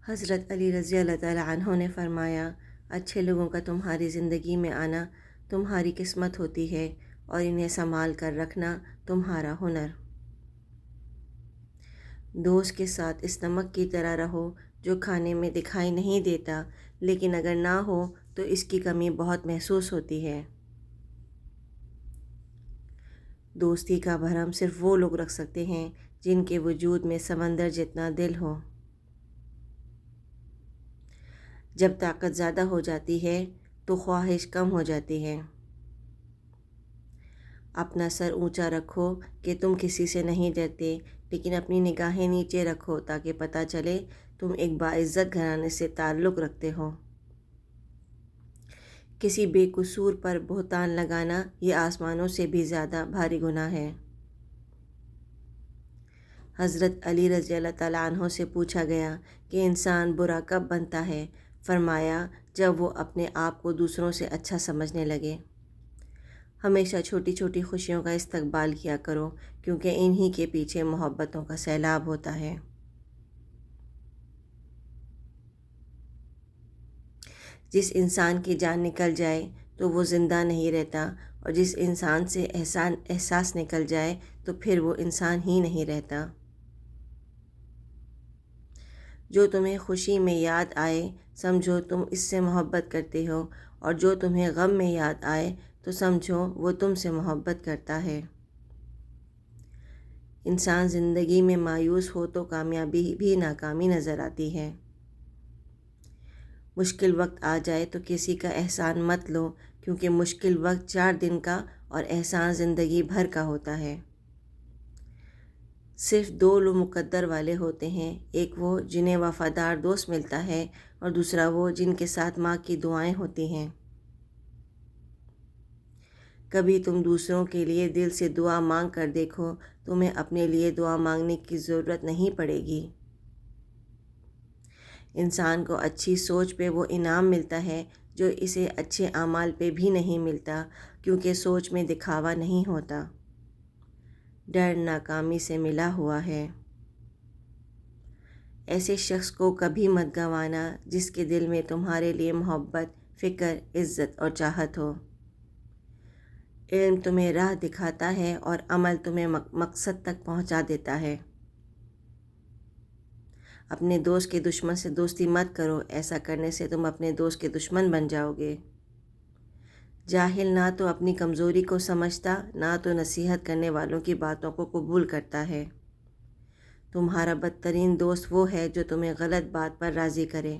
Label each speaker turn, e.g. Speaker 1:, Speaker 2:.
Speaker 1: حضرت علی رضی اللہ تعالیٰ عنہ نے فرمایا، اچھے لوگوں کا تمہاری زندگی میں آنا تمہاری قسمت ہوتی ہے اور انہیں سنبھال کر رکھنا تمہارا ہنر۔ دوست کے ساتھ اس نمک کی طرح رہو جو کھانے میں دکھائی نہیں دیتا، لیکن اگر نہ ہو تو اس کی کمی بہت محسوس ہوتی ہے۔ دوستی کا بھرم صرف وہ لوگ رکھ سکتے ہیں جن کے وجود میں سمندر جتنا دل ہو۔ جب طاقت زیادہ ہو جاتی ہے تو خواہش کم ہو جاتی ہے۔ اپنا سر اونچا رکھو کہ تم کسی سے نہیں ڈرتے، لیکن اپنی نگاہیں نیچے رکھو تاکہ پتہ چلے تم ایک باعزت گھرانے سے تعلق رکھتے ہو۔ کسی بے قصور پر بہتان لگانا یہ آسمانوں سے بھی زیادہ بھاری گناہ ہے۔ حضرت علی رضی اللہ تعالیٰ عنہ سے پوچھا گیا کہ انسان برا کب بنتا ہے؟ فرمایا، جب وہ اپنے آپ کو دوسروں سے اچھا سمجھنے لگے۔ ہمیشہ چھوٹی چھوٹی خوشیوں کا استقبال کیا کرو، کیونکہ انہی کے پیچھے محبتوں کا سیلاب ہوتا ہے۔ جس انسان کی جان نکل جائے تو وہ زندہ نہیں رہتا، اور جس انسان سے احساس نکل جائے تو پھر وہ انسان ہی نہیں رہتا۔ جو تمہیں خوشی میں یاد آئے سمجھو تم اس سے محبت کرتے ہو، اور جو تمہیں غم میں یاد آئے تو سمجھو وہ تم سے محبت کرتا ہے۔ انسان زندگی میں مایوس ہو تو کامیابی بھی ناکامی نظر آتی ہے۔ مشکل وقت آ جائے تو کسی کا احسان مت لو، کیونکہ مشکل وقت 4 دن کا اور احسان زندگی بھر کا ہوتا ہے۔ صرف 2 لوگ مقدر والے ہوتے ہیں، ایک وہ جنہیں وفادار دوست ملتا ہے، اور دوسرا وہ جن کے ساتھ ماں کی دعائیں ہوتی ہیں۔ کبھی تم دوسروں کے لیے دل سے دعا مانگ کر دیکھو، تمہیں اپنے لیے دعا مانگنے کی ضرورت نہیں پڑے گی۔ انسان کو اچھی سوچ پہ وہ انعام ملتا ہے جو اسے اچھے اعمال پہ بھی نہیں ملتا، کیونکہ سوچ میں دکھاوا نہیں ہوتا۔ ڈر ناکامی سے ملا ہوا ہے۔ ایسے شخص کو کبھی مت گنوانا جس کے دل میں تمہارے لیے محبت، فکر، عزت اور چاہت ہو۔ علم تمہیں راہ دکھاتا ہے اور عمل تمہیں مقصد تک پہنچا دیتا ہے۔ اپنے دوست کے دشمن سے دوستی مت کرو، ایسا کرنے سے تم اپنے دوست کے دشمن بن جاؤ گے۔ جاہل نہ تو اپنی کمزوری کو سمجھتا، نہ تو نصیحت کرنے والوں کی باتوں کو قبول کرتا ہے۔ تمہارا بدترین دوست وہ ہے جو تمہیں غلط بات پر راضی کرے۔